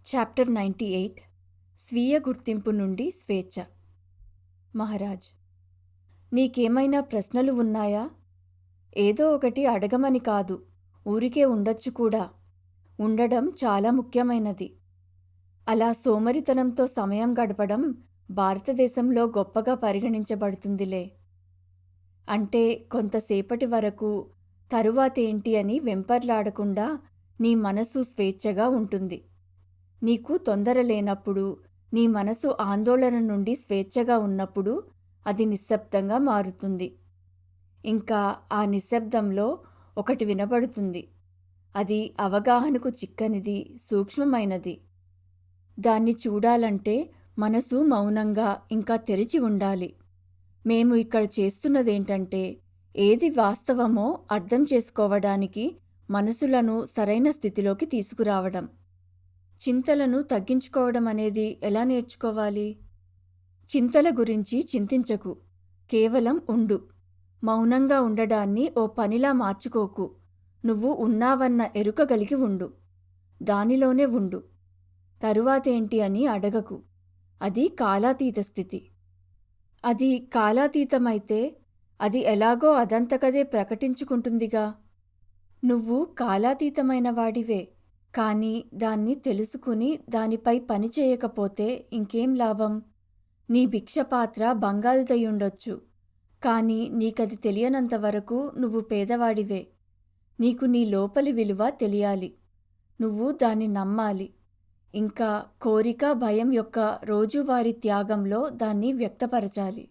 Chapter 98 స్వీయ గుర్తింపు నుండి స్వేచ్ఛ. మహారాజ్, నీకేమైనా ప్రశ్నలు ఉన్నాయా? ఏదో ఒకటి అడగమని కాదు, ఊరికే ఉండొచ్చు కూడా. ఉండడం చాలా ముఖ్యమైనది. అలా సోమరితనంతో సమయం గడపడం భారతదేశంలో గొప్పగా పరిగణించబడుతుందిలే. అంటే కొంతసేపటి వరకు తరువాతేంటి అని వెంపర్లాడకుండా నీ మనసు స్వేచ్ఛగా ఉంటుంది. నీకు తొందర లేనప్పుడు, నీ మనసు ఆందోళన నుండి స్వేచ్ఛగా ఉన్నప్పుడు అది నిశ్శబ్దంగా మారుతుంది. ఇంకా ఆ నిశ్శబ్దంలో ఒకటి వినబడుతుంది. అది అవగాహనకు చిక్కనిది, సూక్ష్మమైనది. దాన్ని చూడాలంటే మనసు మౌనంగా ఇంకా తెరిచి ఉండాలి. మేము ఇక్కడ చేస్తున్నదేంటంటే, ఏది వాస్తవమో అర్థం చేసుకోవడానికి మనసులను సరైన స్థితిలోకి తీసుకురావడం. చింతలను తగ్గించుకోవడం అనేది ఎలా నేర్చుకోవాలి? చింతల గురించి చింతించకు, కేవలం ఉండు. మౌనంగా ఉండడాన్ని ఓ పనిలా మార్చుకోకు. నువ్వు ఉన్నావన్న ఎరుక కలిగి ఉండు. దానిలోనే ఉండు. తరువాతేంటి అని అడగకు. అది కాలాతీత స్థితి. అది కాలాతీతమైతే అది ఎలాగో అదంతకదే ప్రకటించుకుంటుందిగా. నువ్వు కాలాతీతమైన వాడివే, కానీ దాన్ని తెలుసుకుని దానిపై పని చేయకపోతే ఇంకేం లాభం? నీ భిక్షపాత్ర బంగారుదయ్యుండొచ్చు, కానీ నీకది తెలియనంతవరకు నువ్వు పేదవాడివే. నీకు నీ లోపలి విలువ తెలియాలి. నువ్వు దాన్ని నమ్మాలి. ఇంకా కోరిక, భయం యొక్క రోజువారీ త్యాగంలో దాన్ని వ్యక్తపరచాలి.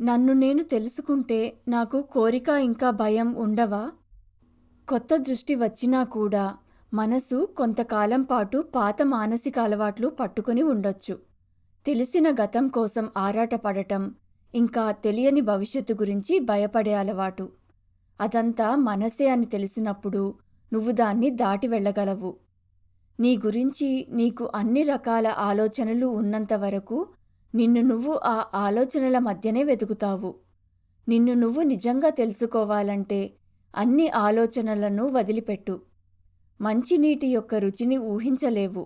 నన్ను నేను తెలుసుకుంటే నాకు కోరిక ఇంకా భయం ఉండవా? కొత్త దృష్టి వచ్చినా కూడా మనసు కొంతకాలం పాటు పాత మానసిక అలవాట్లు పట్టుకుని ఉండొచ్చు. తెలిసిన గతం కోసం ఆరాటపడటం, ఇంకా తెలియని భవిష్యత్తు గురించి భయపడే అలవాటు. అదంతా మనసే అని తెలిసినప్పుడు నువ్వు దాన్ని దాటి వెళ్ళగలవు. నీ గురించి నీకు అన్ని రకాల ఆలోచనలు ఉన్నంతవరకు నిన్ను నువ్వు ఆ ఆలోచనల మధ్యనే వెతుకుతావు. నిన్ను నువ్వు నిజంగా తెలుసుకోవాలంటే అన్ని ఆలోచనలను వదిలిపెట్టు. మంచినీటి యొక్క రుచిని ఊహించలేవు.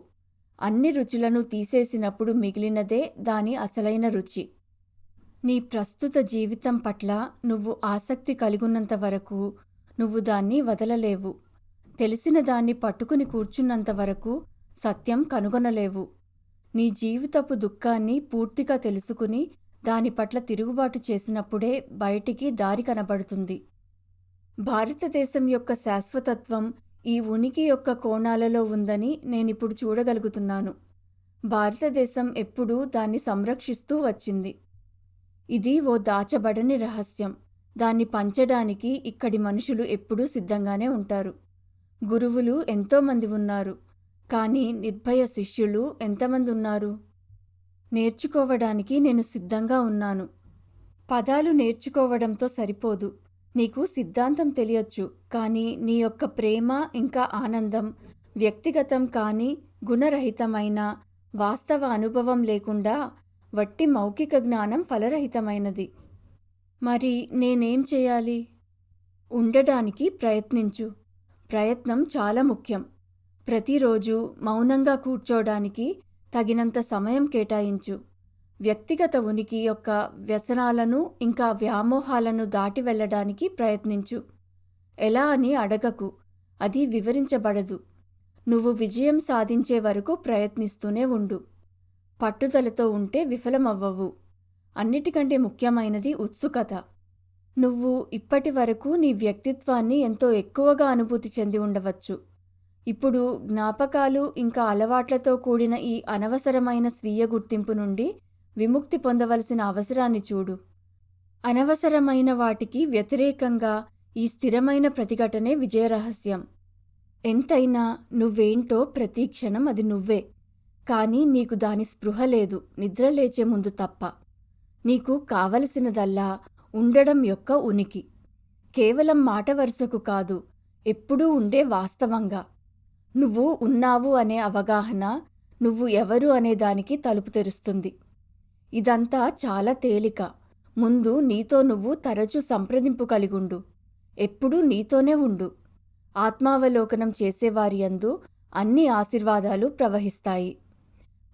అన్ని రుచులను తీసేసినప్పుడు మిగిలినదే దాని అసలైన రుచి. నీ ప్రస్తుత జీవితం పట్ల నువ్వు ఆసక్తి కలిగున్నంత వరకు నువ్వు దాన్ని వదలలేవు. తెలిసిన దాన్ని పట్టుకుని కూర్చున్నంత వరకు సత్యం కనుగొనలేవు. నీ జీవితపు దుఃఖాన్ని పూర్తిగా తెలుసుకుని దాని పట్ల తిరుగుబాటు చేసినప్పుడే బయటికి దారి కనబడుతుంది. భారతదేశం యొక్క శాశ్వతత్వం ఈ ఉనికి యొక్క కోణాలలో ఉందని నేనిప్పుడు చూడగలుగుతున్నాను. భారతదేశం ఎప్పుడూ దాన్ని సంరక్షిస్తూ వచ్చింది. ఇది ఓ దాచబడని రహస్యం. దాన్ని పంచడానికి ఇక్కడి మనుషులు ఎప్పుడూ సిద్ధంగానే ఉంటారు. గురువులు ఎంతోమంది ఉన్నారు, కానీ నిర్భయ శిష్యులు ఎంతమంది ఉన్నారు? నేర్చుకోవడానికి నేను సిద్ధంగా ఉన్నాను. పదాలు నేర్చుకోవడంతో సరిపోదు. నీకు సిద్ధాంతం తెలియచ్చు, కానీ నీ యొక్క ప్రేమ ఇంకా ఆనందం వ్యక్తిగతం కాని, గుణరహితమైన, వాస్తవ అనుభవం లేకుండా వట్టి మౌఖిక జ్ఞానం ఫలరహితమైనది. మరి నేనేం చేయాలి? ఉండడానికి ప్రయత్నించు. ప్రయత్నం చాలా ముఖ్యం. ప్రతిరోజు మౌనంగా కూర్చోడానికి తగినంత సమయం కేటాయించు. వ్యక్తిగత ఉనికి యొక్క వ్యసనాలను ఇంకా వ్యామోహాలను దాటి వెళ్ళడానికి ప్రయత్నించు. ఎలా అని అడగకు, అది వివరించబడదు. నువ్వు విజయం సాధించే వరకు ప్రయత్నిస్తూనే ఉండు. పట్టుదలతో ఉంటే విఫలమవ్వవు. అన్నిటికంటే ముఖ్యమైనది ఉత్సుకత. నువ్వు ఇప్పటి వరకు నీ వ్యక్తిత్వాన్ని ఎంతో ఎక్కువగా అనుభూతి చెంది ఉండవచ్చు. ఇప్పుడు జ్ఞాపకాలు ఇంకా అలవాట్లతో కూడిన ఈ అనవసరమైన స్వీయ గుర్తింపు నుండి విముక్తి పొందవలసిన అవసరాన్ని చూడు. అనవసరమైన వాటికి వ్యతిరేకంగా ఈ స్థిరమైన ప్రతిఘటనే విజయరహస్యం. ఎంతైనా నువ్వేంటో ప్రతిక్షణం అది నువ్వే, కానీ నీకు దాని స్పృహ లేదు, నిద్రలేచే ముందు తప్ప. నీకు కావలసినదల్లా ఉండడం యొక్క ఉనికి. కేవలం మాట వరుసకు కాదు, ఎప్పుడూ ఉండే వాస్తవంగా. నువ్వు ఉన్నావు అనే అవగాహన నువ్వు ఎవరు అనే దానికి తలుపు తెరుస్తుంది. ఇదంతా చాలా తేలిక. ముందు నీతో నువ్వు తరచూ సంప్రదింపు కలిగుండు. ఎప్పుడూ నీతోనే ఉండు. ఆత్మావలోకనం చేసేవారి యందు అన్ని ఆశీర్వాదాలు ప్రవహిస్తాయి.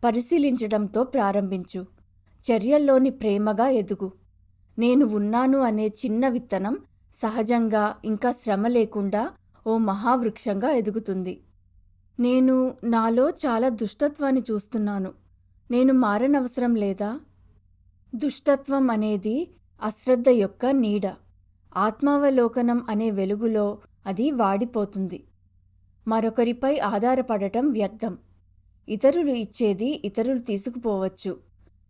పరిశీలించడంతో ప్రారంభించు. చర్యల్లోని ప్రేమగా ఎదుగు. నేను ఉన్నాను అనే చిన్న విత్తనం సహజంగా ఇంకా శ్రమ లేకుండా ఓ మహావృక్షంగా ఎదుగుతుంది. నేను నాలో చాలా దుష్టత్వాన్ని చూస్తున్నాను. నేను మారనవసరం లేదా? దుష్టత్వం అనేది అశ్రద్ధ యొక్క నీడ. ఆత్మావలోకనం అనే వెలుగులో అది వాడిపోతుంది. మరొకరిపై ఆధారపడటం వ్యర్థం. ఇతరులు ఇచ్చేది ఇతరులు తీసుకుపోవచ్చు.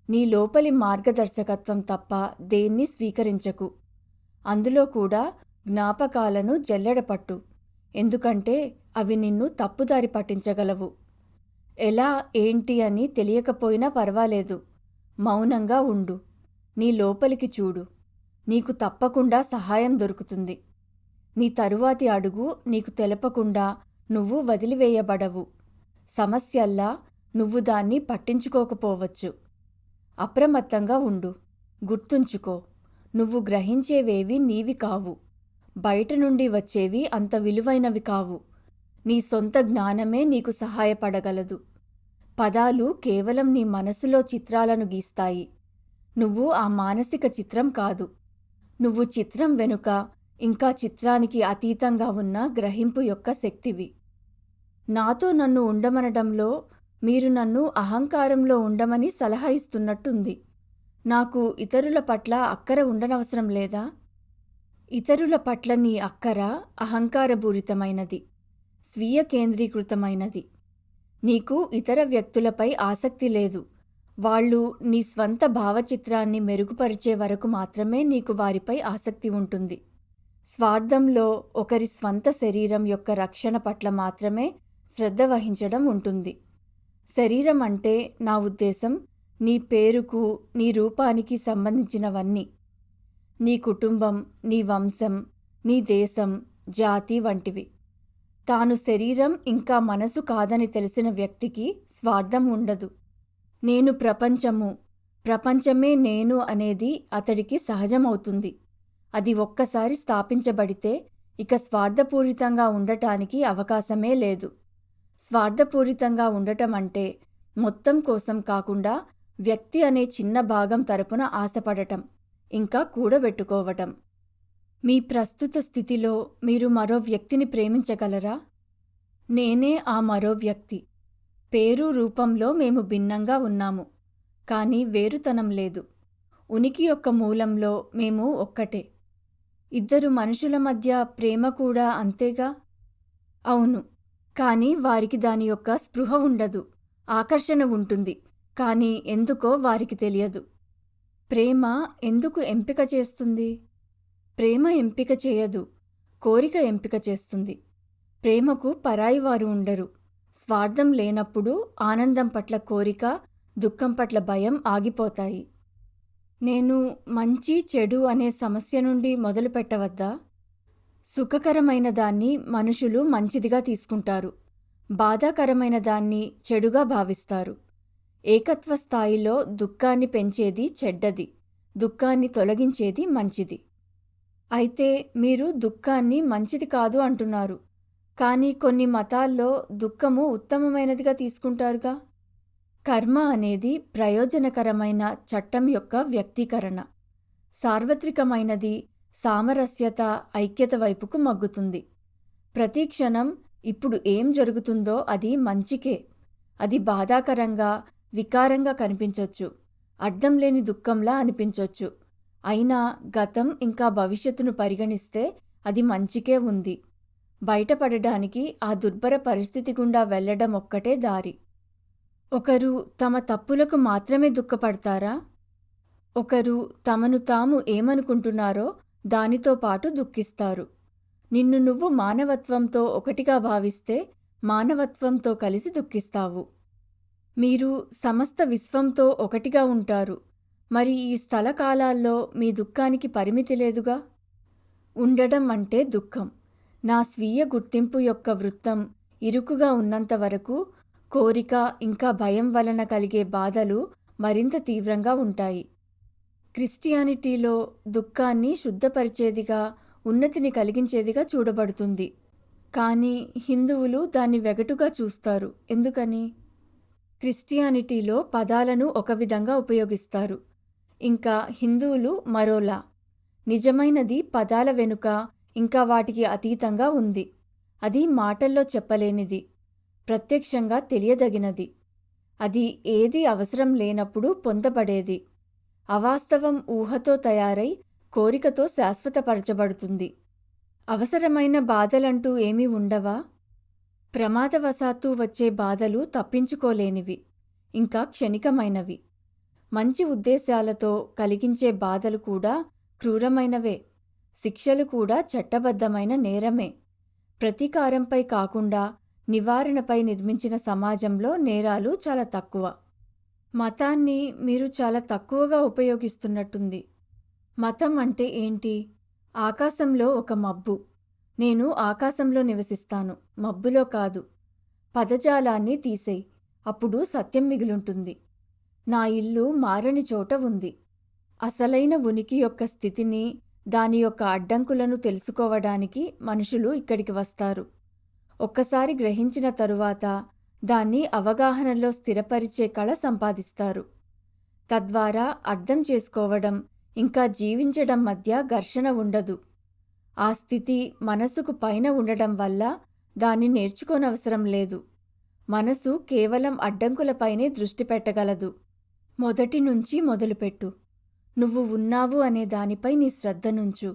నీ లోపలి మార్గదర్శకత్వం తప్ప దేన్ని స్వీకరించకు. అందులో కూడా జ్ఞాపకాలను జల్లెడపట్టు. ఎందుకంటే అవి నిన్ను తప్పుదారి పట్టించగలవు. ఎలా ఏంటి అని తెలియకపోయినా పర్వాలేదు. మౌనంగా ఉండు. నీ లోపలికి చూడు. నీకు తప్పకుండా సహాయం దొరుకుతుంది. నీ తరువాతి అడుగు నీకు తెలపకుండా నువ్వు వదిలివేయబడవు. సమస్యల్లా నువ్వు దాన్ని పట్టించుకోకపోవచ్చు. అప్రమత్తంగా ఉండు. గుర్తుంచుకో, నువ్వు గ్రహించేవేవి నీవి కావు. బయట నుండి వచ్చేవి అంత విలువైనవి కావు. నీ సొంత జ్ఞానమే నీకు సహాయపడగలదు. పదాలు కేవలం నీ మనసులో చిత్రాలను గీస్తాయి. నువ్వు ఆ మానసిక చిత్రం కాదు. నువ్వు చిత్రం వెనుక ఇంకా చిత్రానికి అతీతంగా ఉన్న గ్రహింపు యొక్క శక్తివి. నాతో నన్ను ఉండమనడంలో మీరు నన్ను అహంకారంలో ఉండమని సలహా ఇస్తున్నట్టుంది. నాకు ఇతరుల పట్ల అక్కర ఉండనవసరం లేదా? ఇతరుల పట్ల నీ అక్కర అహంకారపూరితమైనది, స్వీయ కేంద్రీకృతమైనది. నీకు ఇతర వ్యక్తులపై ఆసక్తి లేదు. వాళ్ళు నీ స్వంత భావచిత్రాన్ని మెరుగుపరిచే వరకు మాత్రమే నీకు వారిపై ఆసక్తి ఉంటుంది. స్వార్థంలో ఒకరి స్వంత శరీరం యొక్క రక్షణ పట్ల మాత్రమే శ్రద్ధ వహించడం ఉంటుంది. శరీరం అంటే నా ఉద్దేశం నీ పేరుకు, నీ రూపానికి సంబంధించినవన్నీ. నీ కుటుంబం, నీ వంశం, నీ దేశం, జాతి వంటివి. తాను శరీరం ఇంకా మనసు కాదని తెలిసిన వ్యక్తికి స్వార్థం ఉండదు. నేను ప్రపంచము, ప్రపంచమే నేను అనేది అతడికి సహజమవుతుంది. అది ఒక్కసారి స్థాపించబడితే ఇక స్వార్థపూరితంగా ఉండటానికి అవకాశమే లేదు. స్వార్థపూరితంగా ఉండటం అంటే మొత్తం కోసం కాకుండా వ్యక్తి అనే చిన్న భాగం తరపున ఆశపడటం, ఇంకా కూడబెట్టుకోవటం. మీ ప్రస్తుత స్థితిలో మీరు మరో వ్యక్తిని ప్రేమించగలరా? నేనే ఆ మరో వ్యక్తి. పేరు, రూపంలో మేము భిన్నంగా ఉన్నాము, కానీ వేరుతనం లేదు. ఉనికి యొక్క మూలంలో మేము ఒక్కటే. ఇద్దరు మనుషుల మధ్య ప్రేమ కూడా అంతేగా? అవును, కానీ వారికి దాని యొక్క స్పృహ ఉండదు. ఆకర్షణ ఉంటుంది, కానీ ఎందుకో వారికి తెలియదు. ప్రేమ ఎందుకు ఎంపిక చేస్తుంది? ప్రేమ ఎంపిక చేయదు, కోరిక ఎంపిక చేస్తుంది. ప్రేమకు పరాయివారు ఉండరు. స్వార్థం లేనప్పుడు ఆనందం పట్ల కోరిక, దుఃఖం పట్ల భయం ఆగిపోతాయి. నేను మంచి చెడు అనే సమస్య నుండి మొదలు పెట్టవద్దా? సుఖకరమైన దాన్ని మనుషులు మంచిదిగా తీసుకుంటారు, బాధాకరమైన దాన్ని చెడుగా భావిస్తారు. ఏకత్వ స్థాయిలో దుఃఖాన్ని పెంచేది చెడ్డది, దుఃఖాన్ని తొలగించేది మంచిది. అయితే మీరు దుఃఖాన్ని మంచిది కాదు అంటున్నారు, కానీ కొన్ని మతాల్లో దుఃఖము ఉత్తమమైనదిగా తీసుకుంటారుగా. కర్మ అనేది ప్రయోజనకరమైన చట్టం యొక్క వ్యక్తీకరణ. సార్వత్రికమైనది సామరస్యత, ఐక్యత వైపుకు మగ్గుతుంది. ప్రతి క్షణం ఇప్పుడు ఏం జరుగుతుందో అది మంచికే. అది బాధాకరంగా, వికారంగా కనిపించొచ్చు, అర్థం లేని దుఃఖంలా అనిపించొచ్చు. అయినా గతం ఇంకా భవిష్యత్తును పరిగణిస్తే అది మంచికే ఉంది. బయటపడడానికి ఆ దుర్భర పరిస్థితి గుండా వెళ్లడం ఒక్కటే దారి. ఒకరు తమ తప్పులకు మాత్రమే దుఃఖపడతారా? ఒకరు తమను తాము ఏమనుకుంటున్నారో దానితో పాటు దుఃఖిస్తారు. నిన్ను నువ్వు మానవత్వంతో ఒకటిగా భావిస్తే మానవత్వంతో కలిసి దుఃఖిస్తావు. మీరు సమస్త విశ్వంతో ఒకటిగా ఉంటారు. మరి ఈ స్థలకాలాల్లో మీ దుఃఖానికి పరిమితి లేదుగా. ఉండడం అంటే దుఃఖం. నా స్వీయ గుర్తింపు యొక్క వృత్తం ఇరుకుగా ఉన్నంతవరకు కోరిక ఇంకా భయం వలన కలిగే బాధలు మరింత తీవ్రంగా ఉంటాయి. క్రిస్టియానిటీలో దుఃఖాన్ని శుద్ధపరిచేదిగా, ఉన్నతిని కలిగించేదిగా చూడబడుతుంది. కానీ హిందువులు దాన్ని వెగటుగా చూస్తారు. ఎందుకని? క్రిస్టియానిటీలో పదాలను ఒక విధంగా ఉపయోగిస్తారు. ఇంకా హిందువులు మరోలా. నిజమైనది పదాల వెనుక ఇంకా వాటికి అతీతంగా ఉంది. అది మాటల్లో చెప్పలేనిది, ప్రత్యక్షంగా తెలియదగినది. అది ఏది అవసరం లేనప్పుడు పొందబడేది. అవాస్తవం ఊహతో తయారై కోరికతో శాశ్వతపరచబడుతుంది. అవసరమైన బాధలంటూ ఏమీ ఉండవా? ప్రమాదవశాత్తు వచ్చే బాధలు తప్పించుకోలేనివి, ఇంకా క్షణికమైనవి. మంచి ఉద్దేశాలతో కలిగించే బాధలు కూడా క్రూరమైనవే. శిక్షలు కూడా చట్టబద్ధమైన నేరమే. ప్రతీకారంపై కాకుండా నివారణపై నిర్మించిన సమాజంలో నేరాలు చాలా తక్కువ. మతాన్ని మీరు చాలా తక్కువగా ఉపయోగిస్తున్నట్టుంది. మతం అంటే ఏంటి? ఆకాశంలో ఒక మబ్బు. నేను ఆకాశంలో నివసిస్తాను, మబ్బులో కాదు. పదజాలాన్ని తీసేయ్, అప్పుడు సత్యం మిగులుంటుంది. నా ఇల్లు మారని చోట ఉంది. అసలైన ఉనికి యొక్క స్థితిని, దాని యొక్క అడ్డంకులను తెలుసుకోవడానికి మనుషులు ఇక్కడికి వస్తారు. ఒక్కసారి గ్రహించిన తరువాత దాన్ని అవగాహనలో స్థిరపరిచే కళ సంపాదిస్తారు. తద్వారా అర్థం చేసుకోవడం ఇంకా జీవించడం మధ్య ఘర్షణ ఉండదు. ఆ స్థితి మనసుకు పైన ఉండడం వల్ల దాన్ని నేర్చుకోనవసరం లేదు. మనసు కేవలం అడ్డంకులపైనే దృష్టి పెట్టగలదు. మొదటి నుంచి మొదలుపెట్టు. నువ్వు ఉన్నావు అనే దానిపై నీ శ్రద్ధనుంచు.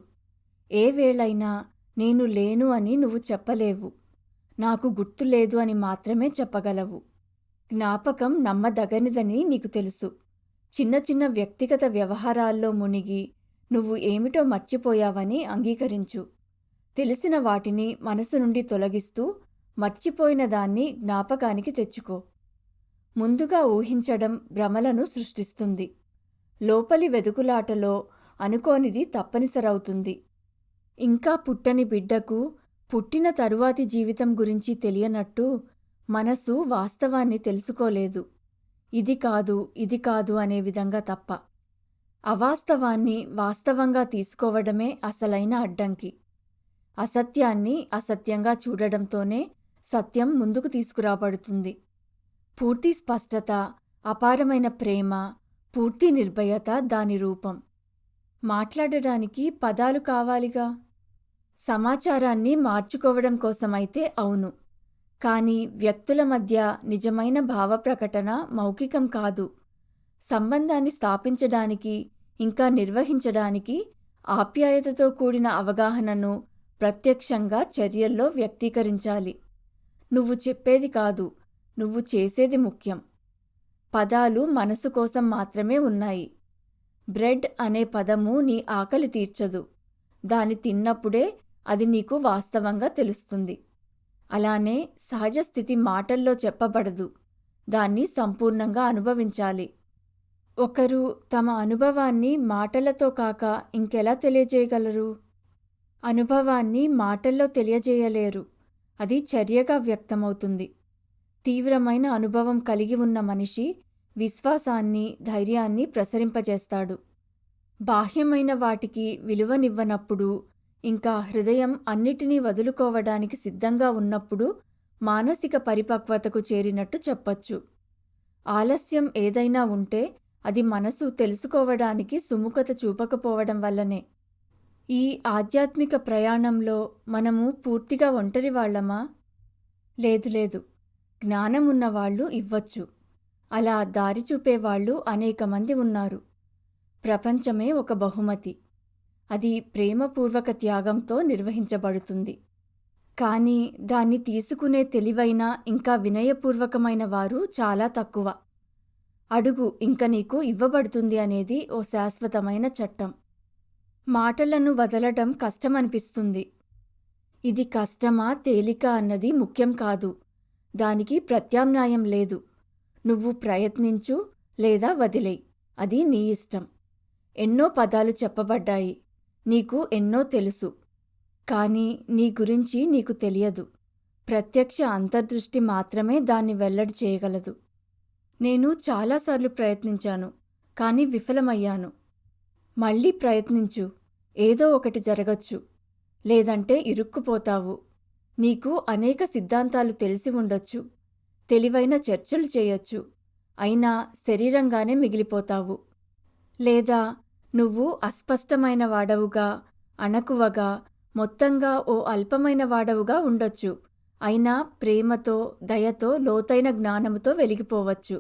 ఏ వేళైనా నేను లేను అని నువ్వు చెప్పలేవు. నాకు గుర్తులేదు అని మాత్రమే చెప్పగలవు. జ్ఞాపకం నమ్మదగనిదని నీకు తెలుసు. చిన్న చిన్న వ్యక్తిగత వ్యవహారాల్లో మునిగి నువ్వు ఏమిటో మర్చిపోయావని అంగీకరించు. తెలిసిన వాటిని మనసు నుండి తొలగిస్తూ మర్చిపోయిన దాన్ని జ్ఞాపకానికి తెచ్చుకో. ముందుగా ఊహించడం భ్రమలను సృష్టిస్తుంది. లోపలి వెదుకులాటలో అనుకోనిది తప్పనిసరవుతుంది. ఇంకా పుట్టని బిడ్డకు పుట్టిన తరువాతి జీవితం గురించి తెలియనట్టు మనసు వాస్తవాన్ని తెలుసుకోలేదు. ఇది కాదు, ఇది కాదు అనే విధంగా తప్ప. అవాస్తవాన్ని వాస్తవంగా తీసుకోవడమే అసలైన అడ్డంకి. అసత్యాన్ని అసత్యంగా చూడడంతోనే సత్యం ముందుకు తీసుకురాబడుతుంది. పూర్తి స్పష్టత, అపారమైన ప్రేమ, పూర్తి నిర్భయత దాని రూపం. మాట్లాడడానికి పదాలు కావాలిగా. సమాచారాన్ని మార్చుకోవడం కోసమైతే అవును. కానీ వ్యక్తుల మధ్య నిజమైన భావప్రకటన మౌఖికం కాదు. సంబంధాన్ని స్థాపించడానికి ఇంకా నిర్వహించడానికి ఆప్యాయతతో కూడిన అవగాహనను ప్రత్యక్షంగా చర్యల్లో వ్యక్తీకరించాలి. నువ్వు చెప్పేది కాదు, నువ్వు చేసేది ముఖ్యం. పదాలు మనసు కోసం మాత్రమే ఉన్నాయి. బ్రెడ్ అనే పదము నీ ఆకలి తీర్చదు. దాన్ని తిన్నప్పుడే అది నీకు వాస్తవంగా తెలుస్తుంది. అలానే సహజ స్థితి మాటల్లో చెప్పబడదు. దాన్ని సంపూర్ణంగా అనుభవించాలి. ఒకరు తమ అనుభవాన్ని మాటలతో కాక ఇంకెలా తెలియజేయగలరు? అనుభవాన్ని మాటల్లో తెలియజేయలేరు. అది చర్యగా వ్యక్తమవుతుంది. తీవ్రమైన అనుభవం కలిగి ఉన్న మనిషి విశ్వాసాన్ని, ధైర్యాన్ని ప్రసరింపజేస్తాడు. బాహ్యమైన వాటికి విలువనివ్వనప్పుడు, ఇంకా హృదయం అన్నిటినీ వదులుకోవడానికి సిద్ధంగా ఉన్నప్పుడు మానసిక పరిపక్వతకు చేరినట్టు చెప్పొచ్చు. ఆలస్యం ఏదైనా ఉంటే అది మనసు తెలుసుకోవడానికి సుముఖత చూపకపోవడం వల్లనే. ఈ ఆధ్యాత్మిక ప్రయాణంలో మనము పూర్తిగా ఒంటరివాళ్లమా? లేదు లేదు. జ్ఞానమున్నవాళ్లు ఇవ్వచ్చు. అలా దారి చూపేవాళ్లు అనేక మంది ఉన్నారు. ప్రపంచమే ఒక బహుమతి. అది ప్రేమపూర్వక త్యాగంతో నిర్వహించబడుతుంది. కానీ దాన్ని తీసుకునే తెలివైన ఇంకా వినయపూర్వకమైన వారు చాలా తక్కువ. అడుగు, ఇంక నీకు ఇవ్వబడుతుంది అనేది ఓ శాశ్వతమైన చట్టం. మాటలను వదలడం కష్టమనిపిస్తుంది. ఇది కష్టమా తేలిక అన్నది ముఖ్యం కాదు. దానికి ప్రత్యామ్నాయం లేదు. నువ్వు ప్రయత్నించు లేదా వదిలేయ్, అది నీ ఇష్టం. ఎన్నో పదాలు చెప్పబడ్డాయి, నీకు ఎన్నో తెలుసు. కానీ నీ గురించి నీకు తెలియదు. ప్రత్యక్ష అంతర్దృష్టి మాత్రమే దాన్ని వెల్లడి చేయగలదు. నేను చాలాసార్లు ప్రయత్నించాను, కానీ విఫలమయ్యాను. మళ్ళీ ప్రయత్నించు, ఏదో ఒకటి జరగచ్చు. లేదంటే ఇరుక్కుపోతావు. నీకు అనేక సిద్ధాంతాలు తెలిసి ఉండొచ్చు, తెలివైన చర్చలు చేయొచ్చు, అయినా శరీరంగానే మిగిలిపోతావు. లేదా నువ్వు అస్పష్టమైన వాడవుగా, అణకువగా, మొత్తంగా ఓ అల్పమైన వాడవుగా ఉండొచ్చు, అయినా ప్రేమతో, దయతో, లోతైన జ్ఞానముతో వెలిగిపోవచ్చు.